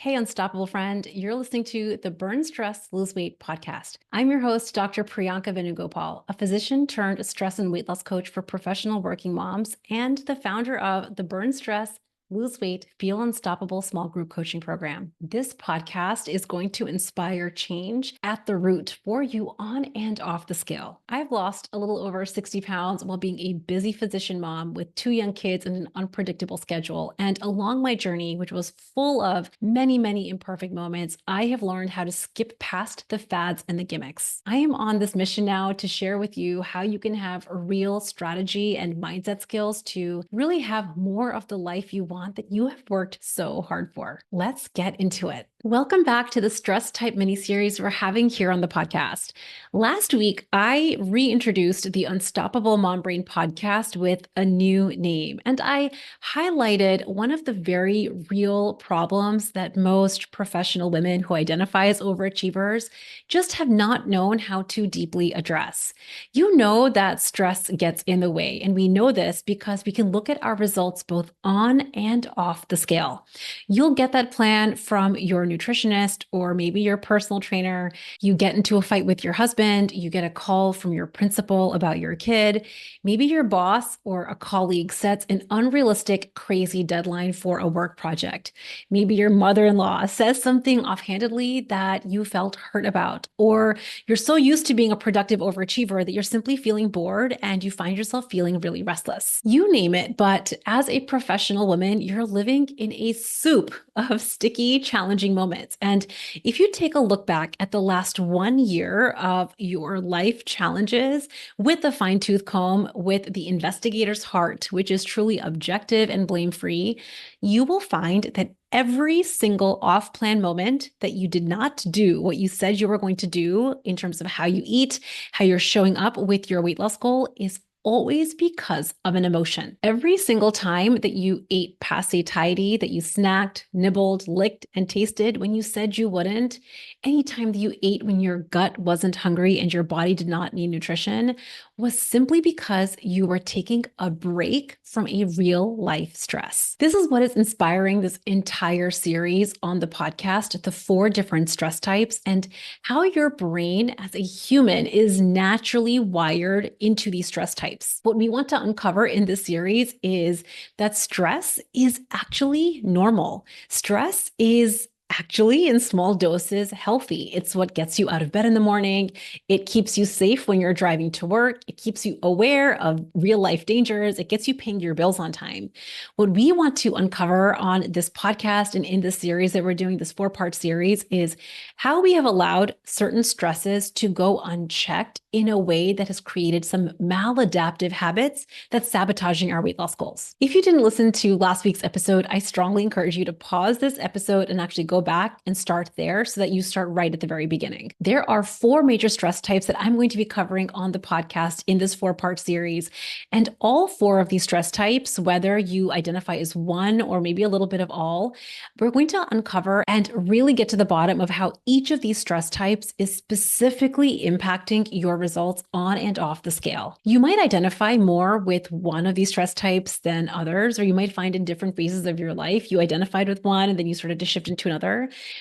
Hey, unstoppable friend. You're listening to the Burn Stress, Lose Weight podcast. I'm your host, Dr. Priyanka Venugopal, a physician turned stress and weight loss coach for professional working moms and the founder of the Burn Stress, Lose Weight, Feel Unstoppable small group coaching program. This podcast is going to inspire change at the root for you on and off the scale. I've lost a little over 60 pounds while being a busy physician mom with 2 young kids and an unpredictable schedule. And along my journey, which was full of many imperfect moments, I have learned how to skip past the fads and the gimmicks. I am on this mission now to share with you how you can have real strategy and mindset skills to really have more of the life you want that you have worked so hard for. Let's get into it. Welcome back to the stress type mini-series we're having here on the podcast. Last week, I reintroduced the Unstoppable Mom Brain podcast with a new name, and I highlighted one of the very real problems that most professional women who identify as overachievers just have not known how to deeply address. You know that stress gets in the way, and we know this because we can look at our results both on and off the scale. You'll get that plan from your nutritionist or maybe your personal trainer. You get into a fight with your husband, you get a call from your principal about your kid. Maybe your boss or a colleague sets an unrealistic, crazy deadline for a work project. Maybe your mother-in-law says something offhandedly that you felt hurt about, or you're so used to being a productive overachiever that you're simply feeling bored and you find yourself feeling really restless. You name it, but as a professional woman, you're living in a soup of sticky, challenging moments. And if you take a look back at the last 1 year of your life challenges with a fine-tooth comb, with the investigator's heart, which is truly objective and blame-free, you will find that every single off-plan moment that you did not do what you said you were going to do in terms of how you eat, how you're showing up with your weight loss goal is always because of an emotion. Every single time that you ate past satiety, that you snacked, nibbled, licked, and tasted when you said you wouldn't, anytime that you ate when your gut wasn't hungry and your body did not need nutrition, was simply because you were taking a break from a real life stress. This is what is inspiring this entire series on the podcast, the 4 different stress types and how your brain as a human is naturally wired into these stress types. What we want to uncover in this series is that stress is actually normal. Stress is actually in small doses healthy. It's what gets you out of bed in the morning. It keeps you safe when you're driving to work. It keeps you aware of real life dangers. It gets you paying your bills on time. What we want to uncover on this podcast and in this series that we're doing, this 4-part series, is how we have allowed certain stresses to go unchecked in a way that has created some maladaptive habits that's sabotaging our weight loss goals. If you didn't listen to last week's episode, I strongly encourage you to pause this episode and actually go back and start there so that you start right at the very beginning. There are 4 major stress types that I'm going to be covering on the podcast in this 4-part series. And all 4 of these stress types, whether you identify as one or maybe a little bit of all, we're going to uncover and really get to the bottom of how each of these stress types is specifically impacting your results on and off the scale. You might identify more with one of these stress types than others, or you might find in different phases of your life, you identified with one and then you started to shift into another.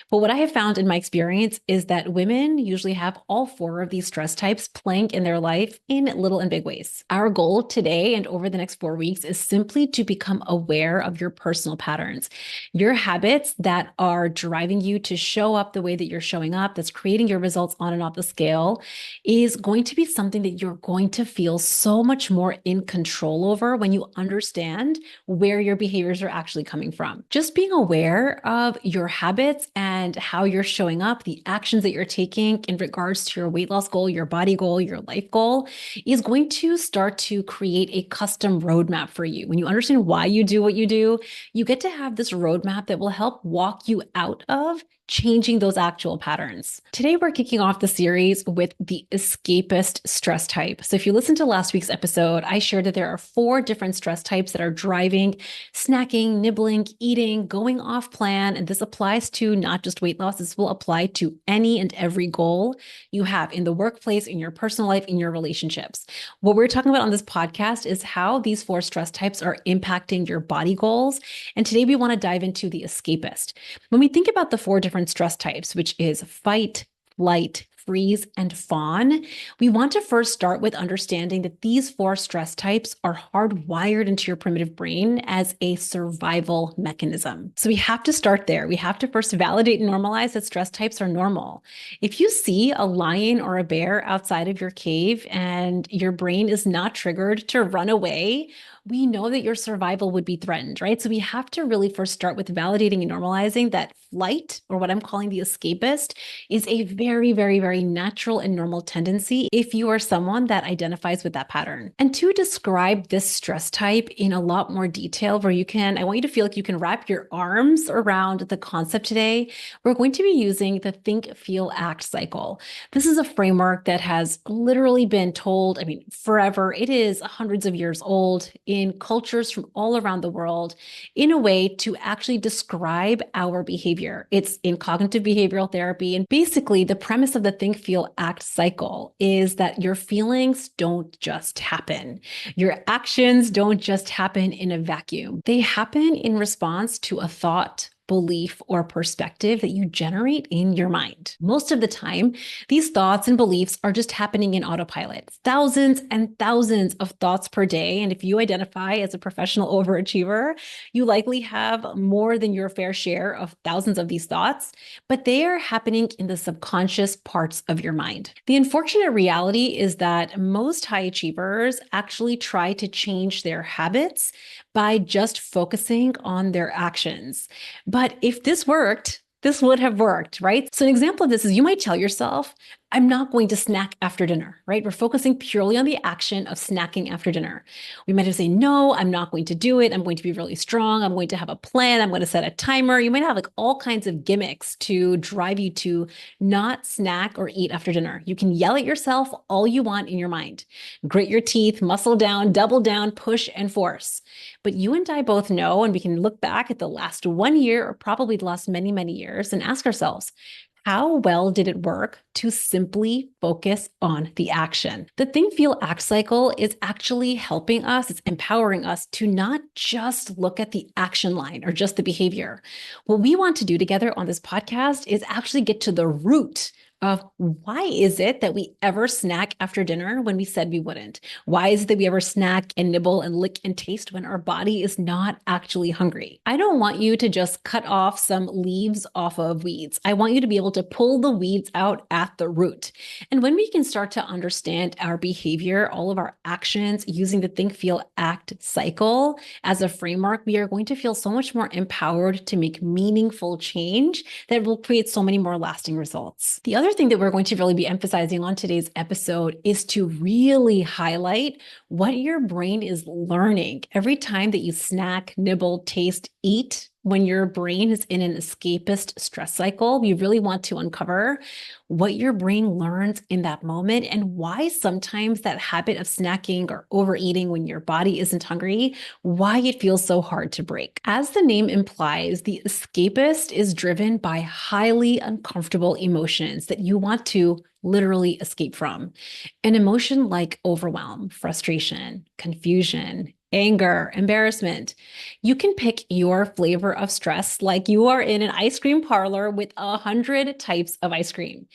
But what I have found in my experience is that women usually have all 4 of these stress types playing in their life in little and big ways. Our goal today and over the next 4 weeks is simply to become aware of your personal patterns, your habits that are driving you to show up the way that you're showing up, that's creating your results on and off the scale, is going to be something that you're going to feel so much more in control over when you understand where your behaviors are actually coming from. Just being aware of your habits and how you're showing up, the actions that you're taking in regards to your weight loss goal, your body goal, your life goal, is going to start to create a custom roadmap for you. When you understand why you do what you do, you get to have this roadmap that will help walk you out of changing those actual patterns. Today, we're kicking off the series with the escapist stress type. So if you listened to last week's episode, I shared that there are 4 different stress types that are driving snacking, nibbling, eating, going off plan. And this applies to not just weight loss. This will apply to any and every goal you have in the workplace, in your personal life, in your relationships. What we're talking about on this podcast is how these 4 stress types are impacting your body goals. And today we want to dive into the escapist. When we think about the 4 different stress types, which is fight, flight, freeze, and fawn, we want to first start with understanding that these 4 stress types are hardwired into your primitive brain as a survival mechanism. So we have to start there. We have to first validate and normalize that stress types are normal. If you see a lion or a bear outside of your cave and your brain is not triggered to run away, we know that your survival would be threatened, right? So we have to really first start with validating and normalizing that flight, or what I'm calling the escapist, is a very, very, very natural and normal tendency if you are someone that identifies with that pattern. And to describe this stress type in a lot more detail, I want you to feel like you can wrap your arms around the concept today. We're going to be using the think, feel, act cycle. This is a framework that has literally been told, forever. It is hundreds of years old in cultures from all around the world in a way to actually describe our behavior. It's in cognitive behavioral therapy. And basically, the premise of the think, feel, act cycle is that your feelings don't just happen. Your actions don't just happen in a vacuum. They happen in response to a thought, belief, or perspective that you generate in your mind. Most of the time, these thoughts and beliefs are just happening in autopilot. Thousands and thousands of thoughts per day. And if you identify as a professional overachiever, you likely have more than your fair share of thousands of these thoughts, but they are happening in the subconscious parts of your mind. The unfortunate reality is that most high achievers actually try to change their habits by just focusing on their actions. But if this worked, this would have worked, right? So an example of this is you might tell yourself, I'm not going to snack after dinner, right? We're focusing purely on the action of snacking after dinner. We might have say, no, I'm not going to do it. I'm going to be really strong. I'm going to have a plan. I'm going to set a timer. You might have like all kinds of gimmicks to drive you to not snack or eat after dinner. You can yell at yourself all you want in your mind. Grit your teeth, muscle down, double down, push and force. But you and I both know, and we can look back at the last 1 year or probably the last many, many years and ask ourselves, how well did it work to simply focus on the action? The think, feel, act cycle is actually helping us, it's empowering us to not just look at the action line or just the behavior. What we want to do together on this podcast is actually get to the root of why is it that we ever snack after dinner when we said we wouldn't? Why is it that we ever snack and nibble and lick and taste when our body is not actually hungry? I don't want you to just cut off some leaves off of weeds. I want you to be able to pull the weeds out at the root. And when we can start to understand our behavior, all of our actions using the think, feel, act cycle as a framework, we are going to feel so much more empowered to make meaningful change that will create so many more lasting results. The other thing that we're going to really be emphasizing on today's episode is to really highlight what your brain is learning every time that you snack, nibble, taste, eat. When your brain is in an escapist stress cycle, we really want to uncover what your brain learns in that moment and why sometimes that habit of snacking or overeating when your body isn't hungry, why it feels so hard to break. As the name implies, the escapist is driven by highly uncomfortable emotions that you want to literally escape from. An emotion like overwhelm, frustration, confusion, anger, embarrassment. You can pick your flavor of stress like you are in an ice cream parlor with 100 types of ice cream.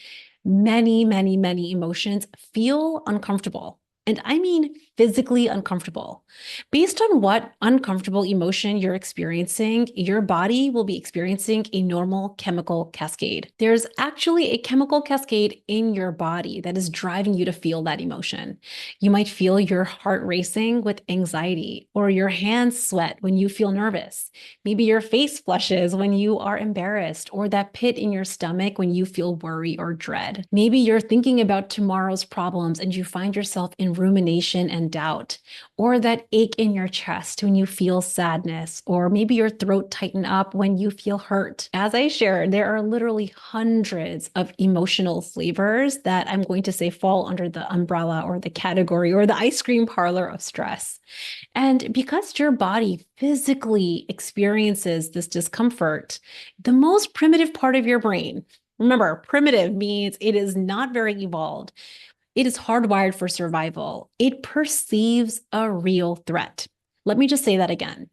Many, many, many emotions feel uncomfortable. And I mean physically uncomfortable. Based on what uncomfortable emotion you're experiencing, your body will be experiencing a normal chemical cascade. There's actually a chemical cascade in your body that is driving you to feel that emotion. You might feel your heart racing with anxiety, or your hands sweat when you feel nervous. Maybe your face flushes when you are embarrassed, or that pit in your stomach when you feel worry or dread. Maybe you're thinking about tomorrow's problems and you find yourself in rumination and doubt, or that ache in your chest when you feel sadness, or maybe your throat tighten up when you feel hurt. As I shared, there are literally hundreds of emotional flavors that I'm going to say fall under the umbrella or the category or the ice cream parlor of stress. And because your body physically experiences this discomfort, the most primitive part of your brain, remember, primitive means it is not very evolved. It is hardwired for survival. It perceives a real threat. Let me just say that again.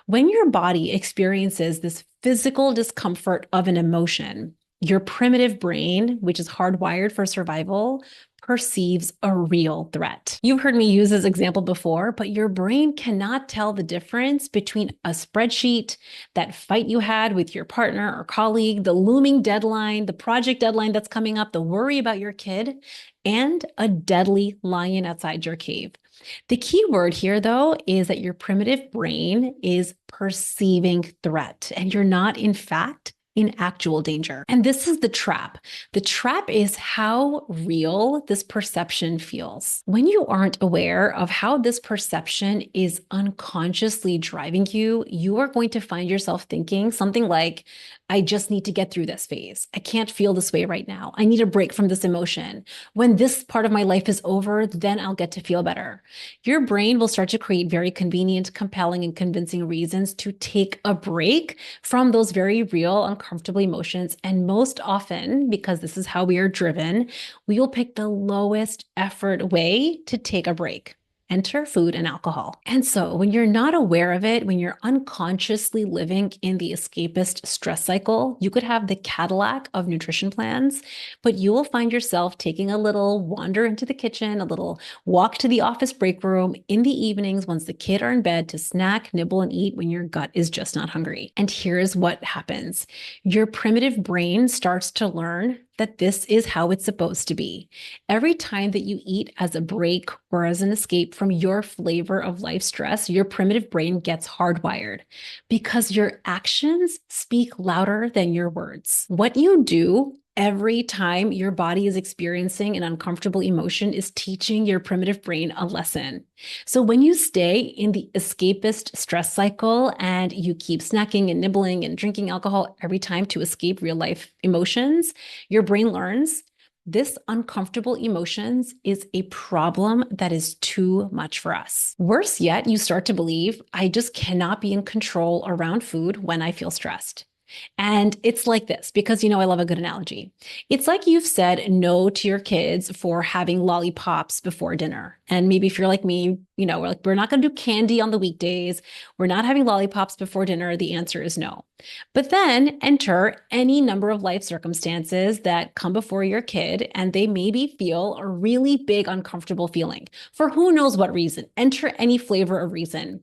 When your body experiences this physical discomfort of an emotion, your primitive brain, which is hardwired for survival, perceives a real threat. You've heard me use this example before, but your brain cannot tell the difference between a spreadsheet, that fight you had with your partner or colleague, the looming deadline, the project deadline that's coming up, the worry about your kid, and a deadly lion outside your cave. The key word here, though, is that your primitive brain is perceiving threat, and you're not, in fact, in actual danger. And this is the trap. The trap is how real this perception feels. When you aren't aware of how this perception is unconsciously driving you, you are going to find yourself thinking something like, I just need to get through this phase. I can't feel this way right now. I need a break from this emotion. When this part of my life is over, then I'll get to feel better. Your brain will start to create very convenient, compelling, and convincing reasons to take a break from those very real, uncomfortable emotions. And most often, because this is how we are driven, we will pick the lowest effort way to take a break. Enter food and alcohol. And so when you're not aware of it, when you're unconsciously living in the escapist stress cycle, you could have the Cadillac of nutrition plans, but you will find yourself taking a little wander into the kitchen, a little walk to the office break room in the evenings once the kids are in bed to snack, nibble, and eat when your gut is just not hungry. And here's what happens. Your primitive brain starts to learn that this is how it's supposed to be. Every time that you eat as a break or as an escape from your flavor of life stress, your primitive brain gets hardwired because your actions speak louder than your words. What you do every time your body is experiencing an uncomfortable emotion is teaching your primitive brain a lesson. So when you stay in the escapist stress cycle and you keep snacking and nibbling and drinking alcohol every time to escape real life emotions, your brain learns this uncomfortable emotions is a problem that is too much for us. Worse yet, you start to believe, I just cannot be in control around food when I feel stressed. And it's like this, because I love a good analogy. It's like you've said no to your kids for having lollipops before dinner. And maybe if you're like me, we're not going to do candy on the weekdays. We're not having lollipops before dinner. The answer is no. But then enter any number of life circumstances that come before your kid, and they maybe feel a really big, uncomfortable feeling for who knows what reason. Enter any flavor of reason.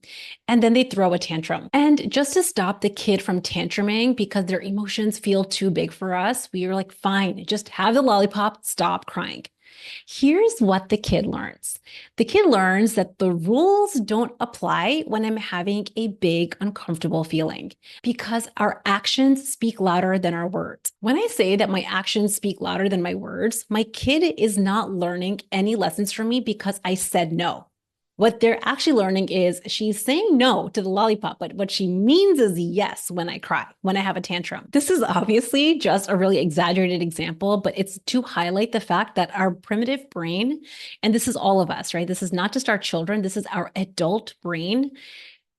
And then they throw a tantrum. And just to stop the kid from tantruming because their emotions feel too big for us, we are like, fine, just have the lollipop, stop crying. Here's what the kid learns. The kid learns that the rules don't apply when I'm having a big, uncomfortable feeling because our actions speak louder than our words. When I say that my actions speak louder than my words, my kid is not learning any lessons from me because I said no. What they're actually learning is she's saying no to the lollipop, but what she means is yes when I cry, when I have a tantrum. This is obviously just a really exaggerated example, but it's to highlight the fact that our primitive brain, and this is all of us, right? This is not just our children, this is our adult brain,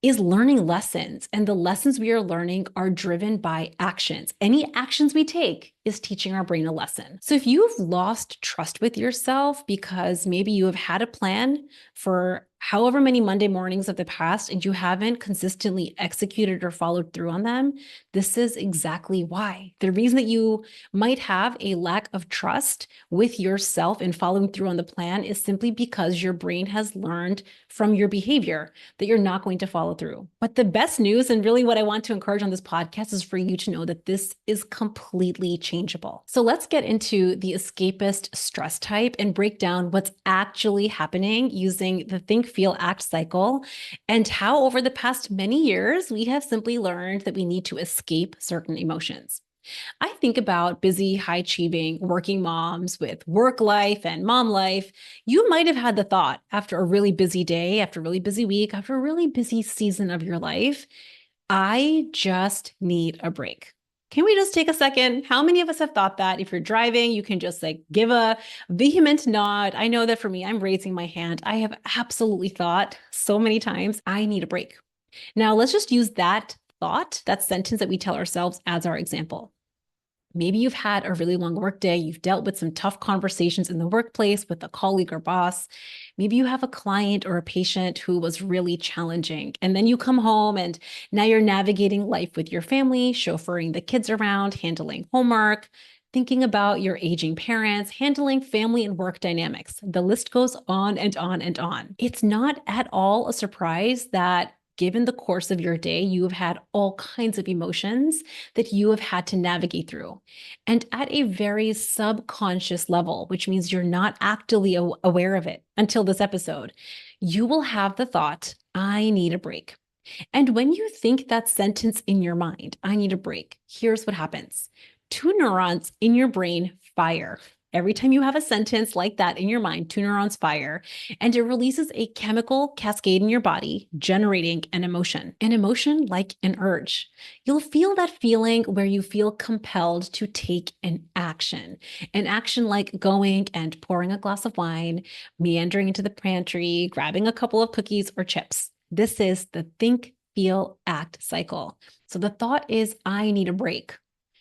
is learning lessons. And the lessons we are learning are driven by actions. Any actions we take is teaching our brain a lesson. So if you've lost trust with yourself because maybe you have had a plan for however many Monday mornings of the past and you haven't consistently executed or followed through on them, this is exactly why. The reason that you might have a lack of trust with yourself in following through on the plan is simply because your brain has learned from your behavior that you're not going to follow through. But the best news, and really what I want to encourage on this podcast, is for you to know that this is completely changeable. So let's get into the escapist stress type and break down what's actually happening using the think, feel, act cycle and how over the past many years, we have simply learned that we need to escape certain emotions. I think about busy, high achieving working moms with work life and mom life. You might have had the thought after a really busy day, after a really busy week, after a really busy season of your life, I just need a break. Can we just take a second? How many of us have thought that? If you're driving, you can just like give a vehement nod. I know that for me, I'm raising my hand. I have absolutely thought so many times, I need a break. Now, let's just use that thought, that sentence that we tell ourselves as our example. Maybe you've had a really long workday. You've dealt with some tough conversations in the workplace with a colleague or boss. Maybe you have a client or a patient who was really challenging. And then you come home and now you're navigating life with your family, chauffeuring the kids around, handling homework, thinking about your aging parents, handling family and work dynamics. The list goes on and on and on. It's not at all a surprise that given the course of your day, you have had all kinds of emotions that you have had to navigate through. And at a very subconscious level, which means you're not actively aware of it until this episode, you will have the thought, I need a break. And when you think that sentence in your mind, I need a break, here's what happens. Two neurons in your brain fire. Every time you have a sentence like that in your mind, two neurons fire, and it releases a chemical cascade in your body, generating an emotion like an urge. You'll feel that feeling where you feel compelled to take an action like going and pouring a glass of wine, meandering into the pantry, grabbing a couple of cookies or chips. This is the think, feel, act cycle. So the thought is, I need a break.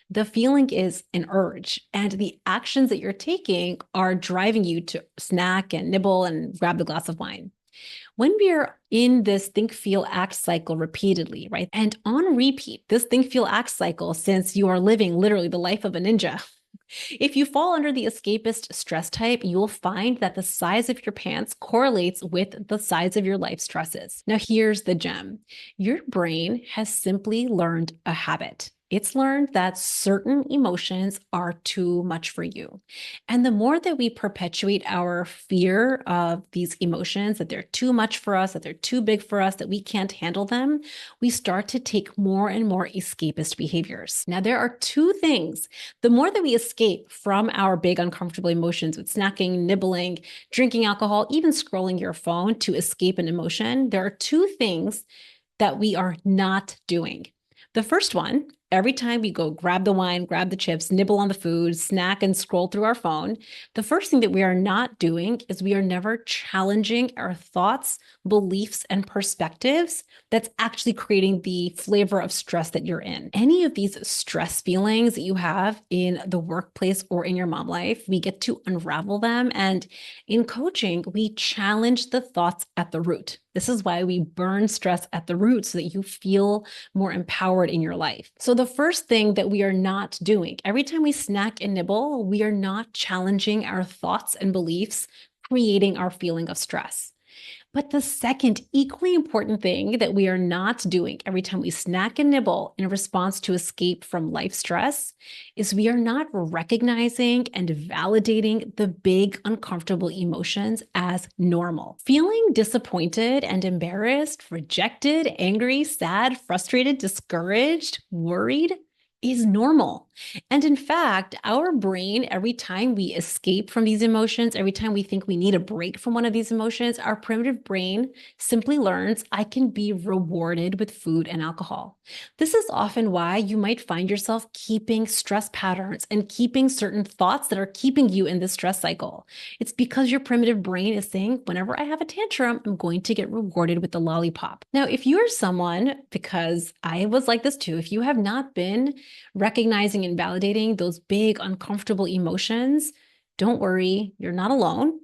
The feeling is an urge, and the actions that you're taking are driving you to snack and nibble and grab the glass of wine. When we are in this think, feel, act cycle repeatedly, right? And on repeat, this think, feel, act cycle, since you are living literally the life of a ninja. If you fall under the escapist stress type, you will find that the size of your pants correlates with the size of your life stresses. Now, here's the gem. Your brain has simply learned a habit. It's learned that certain emotions are too much for you. And the more that we perpetuate our fear of these emotions, that they're too much for us, that they're too big for us, that we can't handle them, we start to take more and more escapist behaviors. Now, there are two things. The more that we escape from our big uncomfortable emotions with snacking, nibbling, drinking alcohol, even scrolling your phone to escape an emotion, there are two things that we are not doing. The first one, every time we go grab the wine, grab the chips, nibble on the food, snack, and scroll through our phone, the first thing that we are not doing is we are never challenging our thoughts, beliefs, and perspectives that's actually creating the flavor of stress that you're in. Any of these stress feelings that you have in the workplace or in your mom life, we get to unravel them. And in coaching, we challenge the thoughts at the root. This is why we burn stress at the root so that you feel more empowered in your life. So the first thing that we are not doing, every time we snack and nibble, we are not challenging our thoughts and beliefs, creating our feeling of stress. But the second equally important thing that we are not doing every time we snack and nibble in response to escape from life stress is we are not recognizing and validating the big uncomfortable emotions as normal. Feeling disappointed and embarrassed, rejected, angry, sad, frustrated, discouraged, worried is normal. And in fact, our brain, every time we escape from these emotions, every time we think we need a break from one of these emotions, our primitive brain simply learns, I can be rewarded with food and alcohol. This is often why you might find yourself keeping stress patterns and keeping certain thoughts that are keeping you in this stress cycle. It's because your primitive brain is saying, whenever I have a tantrum, I'm going to get rewarded with the lollipop. Now, if you're someone, because I was like this too, if you have not been recognizing and validating those big, uncomfortable emotions, don't worry, you're not alone.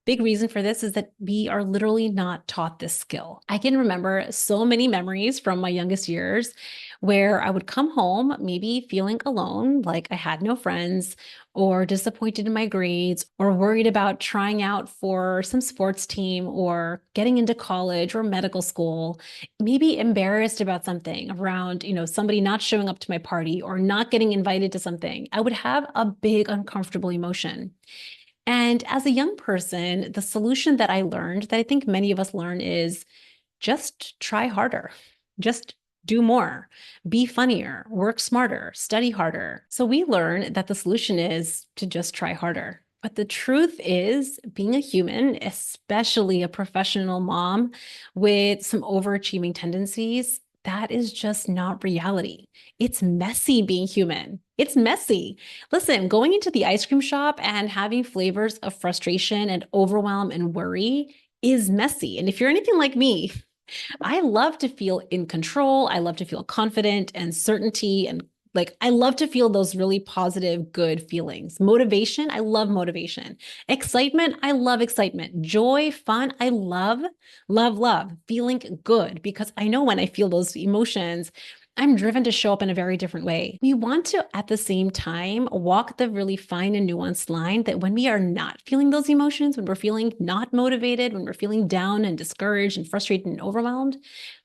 Big reason for this is that we are literally not taught this skill. I can remember so many memories from my youngest years where I would come home, maybe feeling alone, like I had no friends, or disappointed in my grades, or worried about trying out for some sports team, or getting into college or medical school, maybe embarrassed about something around, somebody not showing up to my party or not getting invited to something. I would have a big uncomfortable emotion. And as a young person, the solution that I learned that I think many of us learn is just try harder. Just do more, be funnier, work smarter, study harder. So we learn that the solution is to just try harder. But the truth is, being a human, especially a professional mom with some overachieving tendencies, that is just not reality. It's messy being human. It's messy. Listen, going into the ice cream shop and having flavors of frustration and overwhelm and worry is messy. And if you're anything like me, I love to feel in control. I love to feel confident and certainty and I love to feel those really positive, good feelings. Motivation, I love motivation. Excitement, I love excitement. Joy, fun, I love, love, love. Feeling good because I know when I feel those emotions, I'm driven to show up in a very different way. We want to, at the same time, walk the really fine and nuanced line that when we are not feeling those emotions, when we're feeling not motivated, when we're feeling down and discouraged and frustrated and overwhelmed,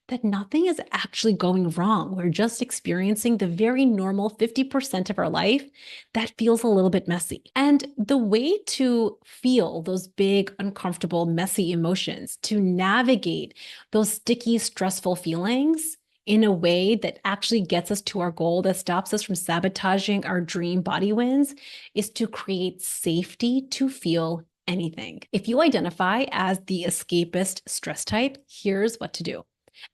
that nothing is actually going wrong. We're just experiencing the very normal 50% of our life that feels a little bit messy. And the way to feel those big, uncomfortable, messy emotions, to navigate those sticky, stressful feelings in a way that actually gets us to our goal, that stops us from sabotaging our dream body wins, is to create safety to feel anything. If you identify as the escapist stress type, here's what to do.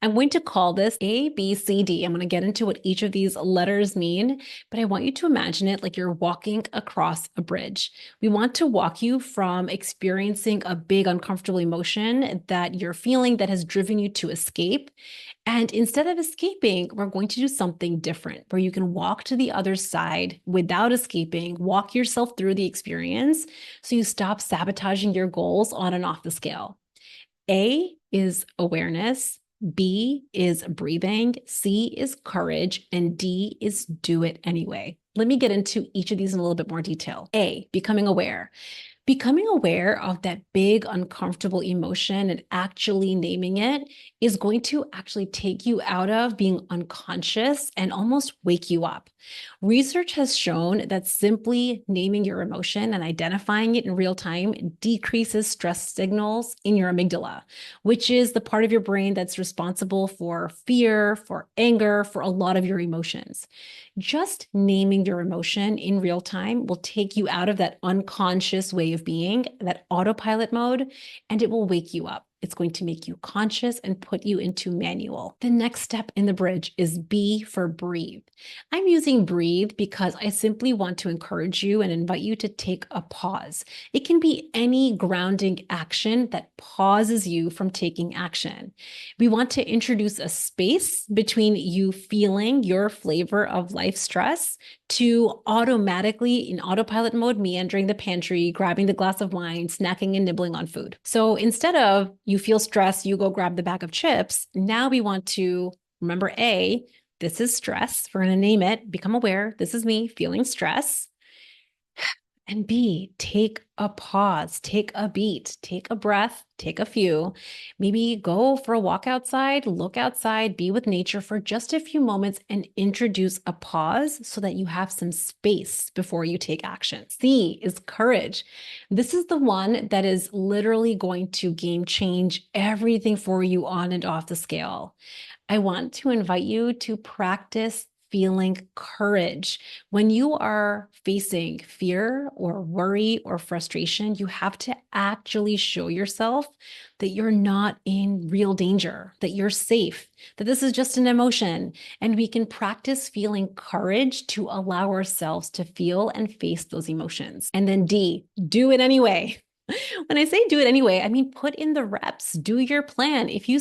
I'm going to call this A, B, C, D. I'm going to get into what each of these letters mean, but I want you to imagine it like you're walking across a bridge. We want to walk you from experiencing a big, uncomfortable emotion that you're feeling that has driven you to escape. And instead of escaping, we're going to do something different where you can walk to the other side without escaping, walk yourself through the experience so you stop sabotaging your goals on and off the scale. A is awareness. B is breathing, C is courage, and D is do it anyway. Let me get into each of these in a little bit more detail. A, becoming aware. Becoming aware of that big, uncomfortable emotion and actually naming it is going to actually take you out of being unconscious and almost wake you up. Research has shown that simply naming your emotion and identifying it in real time decreases stress signals in your amygdala, which is the part of your brain that's responsible for fear, for anger, for a lot of your emotions. Just naming your emotion in real time will take you out of that unconscious way of being, that autopilot mode, and it will wake you up. It's going to make you conscious and put you into manual. The next step in the bridge is B for breathe. I'm using breathe because I simply want to encourage you and invite you to take a pause. It can be any grounding action that pauses you from taking action. We want to introduce a space between you feeling your flavor of life stress to automatically, in autopilot mode, meandering the pantry, grabbing the glass of wine, snacking and nibbling on food. So instead of you feel stress, you go grab the bag of chips, now we want to remember A, this is stress. We're going to name it, become aware. This is me feeling stress. And B, take a pause, take a beat, take a breath, take a few. Maybe go for a walk outside, look outside, be with nature for just a few moments and introduce a pause so that you have some space before you take action. C is courage. This is the one that is literally going to game change everything for you on and off the scale. I want to invite you to practice feeling courage. When you are facing fear or worry or frustration, you have to actually show yourself that you're not in real danger, that you're safe, that this is just an emotion. And we can practice feeling courage to allow ourselves to feel and face those emotions. And then D, do it anyway. When I say do it anyway, I mean, put in the reps, do your plan. If you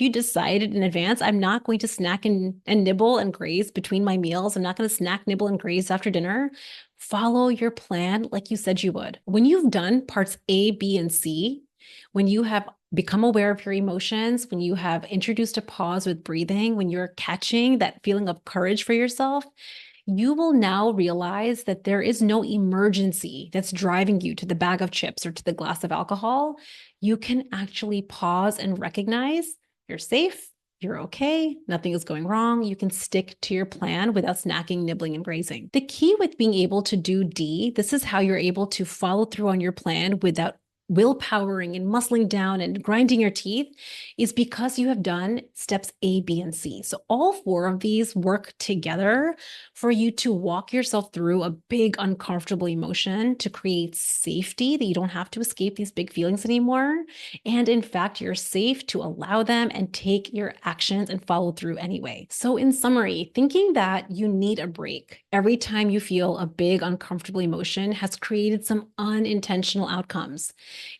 decided in advance, I'm not going to snack and nibble and graze between my meals. I'm not going to snack, nibble, and graze after dinner. Follow your plan like you said you would. When you've done parts A, B, and C, when you have become aware of your emotions, when you have introduced a pause with breathing, when you're catching that feeling of courage for yourself, you will now realize that there is no emergency that's driving you to the bag of chips or to the glass of alcohol. You can actually pause and recognize you're safe, you're okay, nothing is going wrong. You can stick to your plan without snacking, nibbling, and grazing. The key with being able to do D, this is how you're able to follow through on your plan without willpowering and muscling down and grinding your teeth is because you have done steps A, B, and C. So all four of these work together for you to walk yourself through a big, uncomfortable emotion to create safety that you don't have to escape these big feelings anymore. And in fact, you're safe to allow them and take your actions and follow through anyway. So in summary, thinking that you need a break every time you feel a big, uncomfortable emotion has created some unintentional outcomes.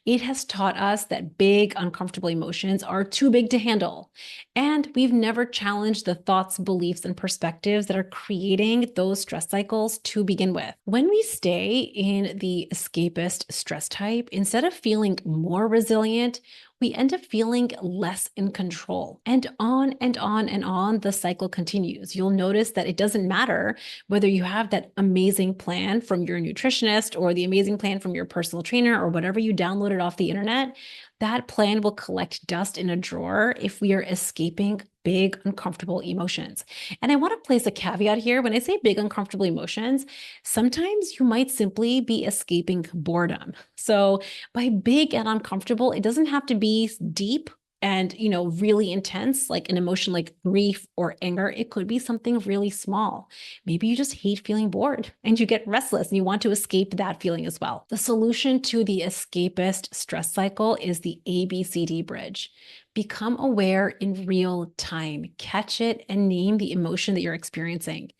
It has taught us that big, uncomfortable emotions are too big to handle. And we've never challenged the thoughts, beliefs, and perspectives that are creating those stress cycles to begin with. When we stay in the escapist stress type, instead of feeling more resilient, we end up feeling less in control. And on and on and on, the cycle continues. You'll notice that it doesn't matter whether you have that amazing plan from your nutritionist or the amazing plan from your personal trainer or whatever you downloaded off the internet. That plan will collect dust in a drawer if we are escaping big, uncomfortable emotions. And I want to place a caveat here. When I say big, uncomfortable emotions, sometimes you might simply be escaping boredom. So by big and uncomfortable, it doesn't have to be deep and, really intense, like an emotion like grief or anger. It could be something really small. Maybe you just hate feeling bored and you get restless and you want to escape that feeling as well. The solution to the escapist stress cycle is the ABCD bridge. Become aware in real time, catch it and name the emotion that you're experiencing.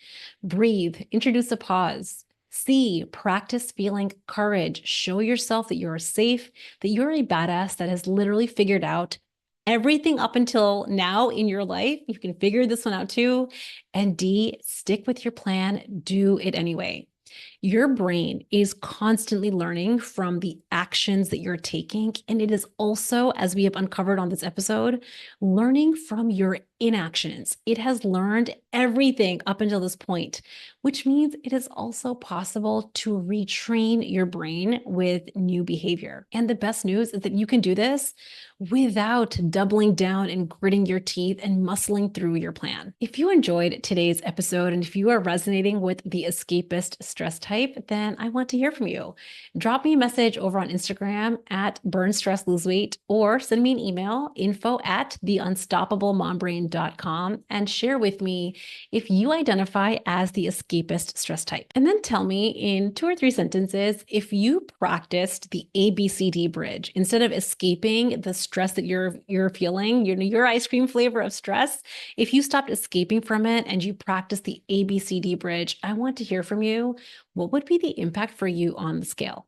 Breathe, introduce a pause. C, practice feeling courage. Show yourself that you're safe, that you're a badass that has literally figured out everything up until now in your life. You can figure this one out too. And D, stick with your plan, do it anyway. Your brain is constantly learning from the actions that you're taking. And it is also, as we have uncovered on this episode, learning from your inactions. It has learned everything up until this point, which means it is also possible to retrain your brain with new behavior. And the best news is that you can do this without doubling down and gritting your teeth and muscling through your plan. If you enjoyed today's episode and if you are resonating with the escapist stress type, then I want to hear from you. Drop me a message over on Instagram at Burn Stress Lose Weight or send me an email, info@theunstoppablemombrain.com, and share with me if you identify as the escapist stress type. And then tell me in 2 or 3 sentences if you practiced the ABCD bridge instead of escaping the stress that you're feeling, your ice cream flavor of stress. If you stopped escaping from it and you practice the ABCD bridge, I want to hear from you. What would be the impact for you on the scale?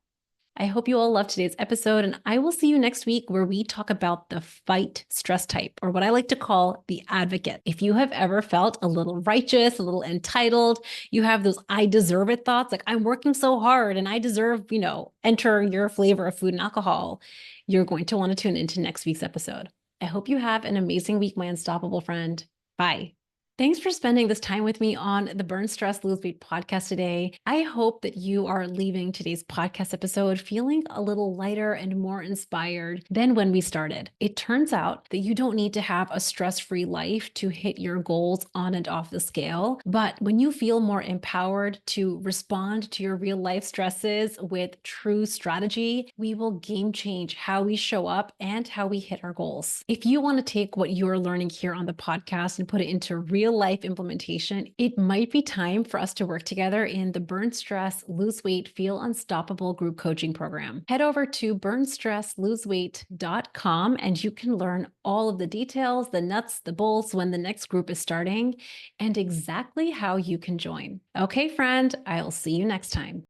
I hope you all loved today's episode, and I will see you next week where we talk about the fight stress type, or what I like to call the advocate. If you have ever felt a little righteous, a little entitled, you have those I deserve it thoughts, like I'm working so hard and I deserve, enter your flavor of food and alcohol, you're going to want to tune into next week's episode. I hope you have an amazing week, my unstoppable friend. Bye. Thanks for spending this time with me on the Burn Stress Lose Weight podcast today. I hope that you are leaving today's podcast episode feeling a little lighter and more inspired than when we started. It turns out that you don't need to have a stress-free life to hit your goals on and off the scale. But when you feel more empowered to respond to your real life stresses with true strategy, we will game change how we show up and how we hit our goals. If you want to take what you're learning here on the podcast and put it into real life implementation, it might be time for us to work together in the Burn Stress, Lose Weight, Feel Unstoppable group coaching program. Head over to burnstressloseweight.com and you can learn all of the details, the nuts, the bolts, when the next group is starting, and exactly how you can join. Okay, friend, I'll see you next time.